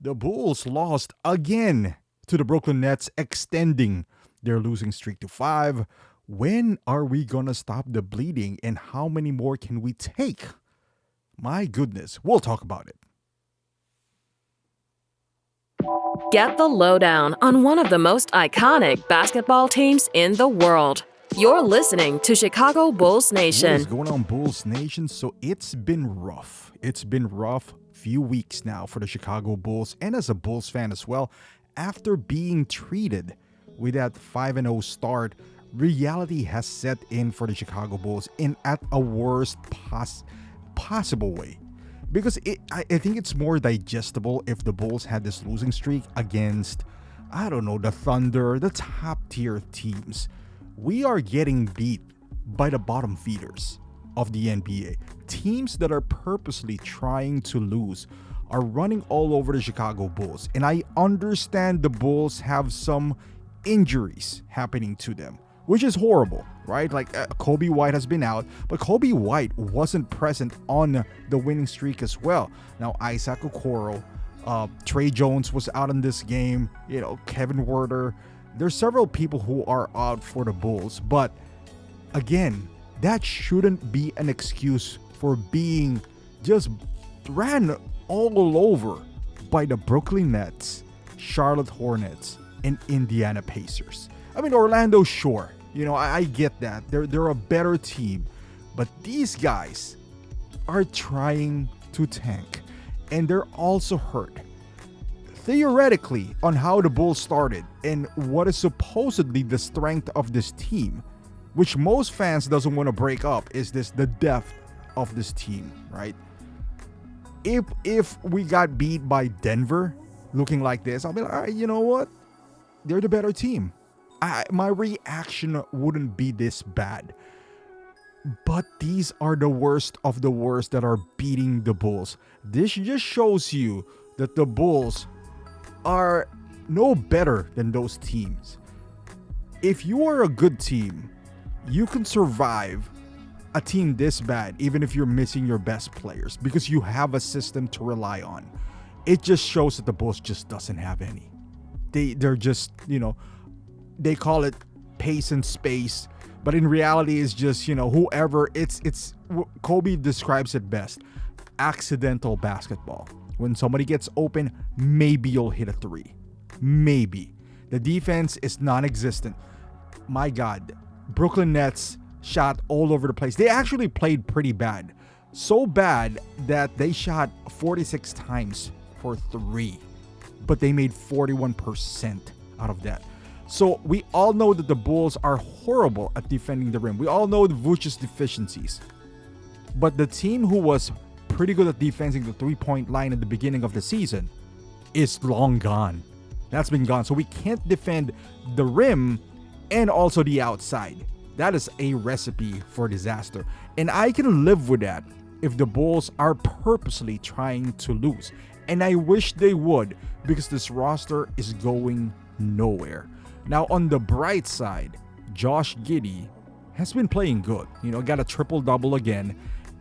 The Bulls lost again to the Brooklyn Nets, extending their losing streak to 5. When are we gonna stop the bleeding, and how many more can we take? My goodness, we'll talk about it. Get the lowdown on one of the most iconic basketball teams in the world. You're listening to Chicago Bulls What is Nation. going on, Bulls Nation? So it's been rough. It's been rough few weeks now for the Chicago Bulls, and as a Bulls fan as well. After being treated with that 5-0 start, reality has set in for the Chicago Bulls in at a worst possible way. Because I think it's more digestible if the Bulls had this losing streak against, I don't know, the Thunder, the top tier teams. We are getting beat by the bottom feeders of the NBA. Teams that are purposely trying to lose are running all over the Chicago Bulls. And I understand the Bulls have some injuries happening to them, which is horrible, right? Like Kobe White has been out, but Kobe White wasn't present on the winning streak as well. Now, Isaac Okoro, Trey Jones was out in this game, Kevin Werder. There's several people who are out for the Bulls, but again, that shouldn't be an excuse for being just ran all over by the Brooklyn Nets, Charlotte Hornets, and Indiana Pacers. I mean, Orlando, sure. I get that. They're a better team. But these guys are trying to tank. And they're also hurt. Theoretically, on how the Bulls started and what is supposedly the strength of this team, which most fans doesn't want to break up, is the depth of this team, right? If we got beat by Denver looking like this, I'll be like, all right, you know what? They're the better team. My reaction wouldn't be this bad. But these are the worst of the worst that are beating the Bulls. This just shows you that the Bulls are no better than those teams. If you are a good team, you can survive a team this bad, even if you're missing your best players, because you have a system to rely on. It just shows that the Bulls just doesn't have any. They're just, they call it pace and space, but in reality it's just, whoever, it's Kobe describes it best. Accidental basketball. When somebody gets open, maybe you'll hit a three. Maybe. The defense is non-existent. My God, Brooklyn Nets shot all over the place. They actually played pretty bad. So bad that they shot 46 times for 3. But they made 41% out of that. So we all know that the Bulls are horrible at defending the rim. We all know the Vucevic's deficiencies. But the team who was pretty good at defending the three-point line at the beginning of the season is long gone. That's been gone. So we can't defend the rim and also the outside. That is a recipe for disaster. And I can live with that if the Bulls are purposely trying to lose. And I wish they would, because this roster is going nowhere. Now, on the bright side, Josh Giddey has been playing good. Got a triple-double again.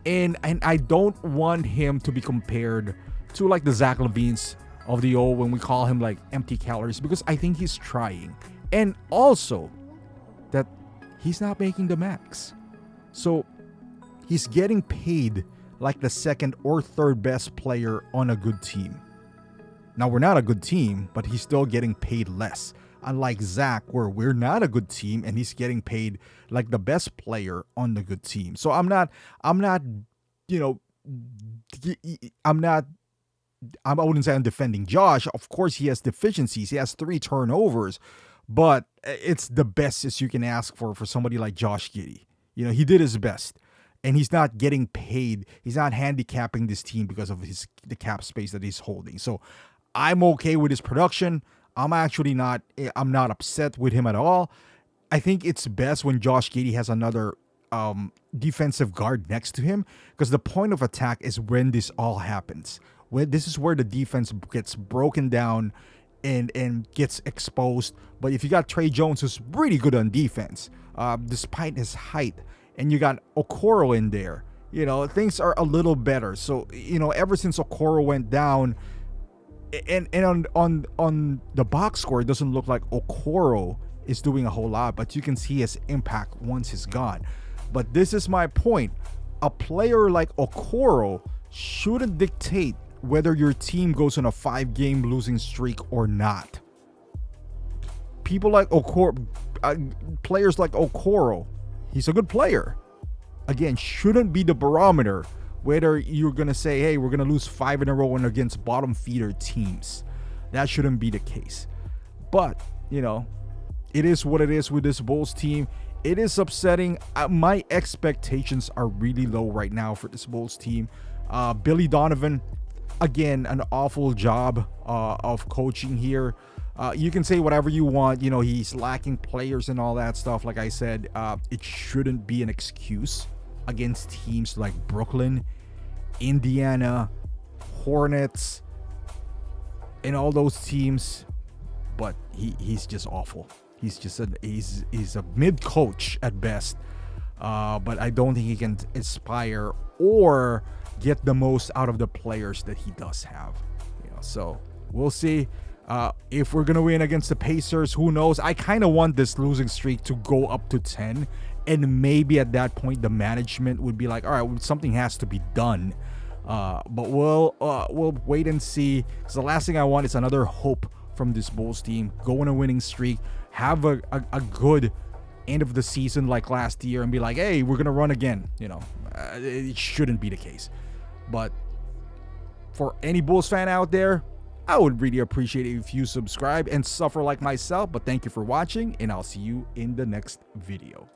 And I don't want him to be compared to like the Zach LaVines of the old, when we call him like empty calories, because I think he's trying. And also that he's not making the max. So he's getting paid like the second or third best player on a good team. Now, we're not a good team, but he's still getting paid less. Unlike Zach, where we're not a good team and he's getting paid like the best player on the good team. So I wouldn't say I'm defending Josh. Of course, he has deficiencies. He has 3 turnovers, but it's the best as you can ask for somebody like Josh Giddey. He did his best, and he's not getting paid. He's not handicapping this team because of the cap space that he's holding. So I'm okay with his production. I'm not upset with him at all. I think it's best when Josh Giddey has another defensive guard next to him, because the point of attack is when this all happens. This is where the defense gets broken down and gets exposed. But if you got Trey Jones, who's really good on defense, despite his height, and you got Okoro in there, things are a little better. So, ever since Okoro went down, And on the box score, it doesn't look like Okoro is doing a whole lot, but you can see his impact once he's gone. But this is my point. A player like Okoro shouldn't dictate whether your team goes on a 5-game losing streak or not. People like Okoro, players like Okoro, he's a good player. Again, shouldn't be the barometer whether you're going to say, hey, we're going to lose 5 in a row and against bottom feeder teams. That shouldn't be the case. But, you know, it is what it is with this Bulls team. It is upsetting. My expectations are really low right now for this Bulls team. Billy Donovan, again, an awful job of coaching here. You can say whatever you want. You know, he's lacking players and all that stuff. Like I said, it shouldn't be an excuse against teams like Brooklyn, Indiana, Hornets, and all those teams. But he's just awful. He's just he's a mid coach at best. But I don't think he can inspire or get the most out of the players that he does have. You know, so we'll see. If we're gonna win against the Pacers, who knows? I kind of want this losing streak to go up to 10, and maybe at that point the management would be like, all right, well, something has to be done. But we'll wait and see. Because the last thing I want is another hope from this Bulls team. Go on a winning streak, have a good end of the season like last year, and be like, hey, we're gonna run again. You know, it shouldn't be the case. But for any Bulls fan out there, I would really appreciate it if you subscribe and suffer like myself. But thank you for watching, and I'll see you in the next video.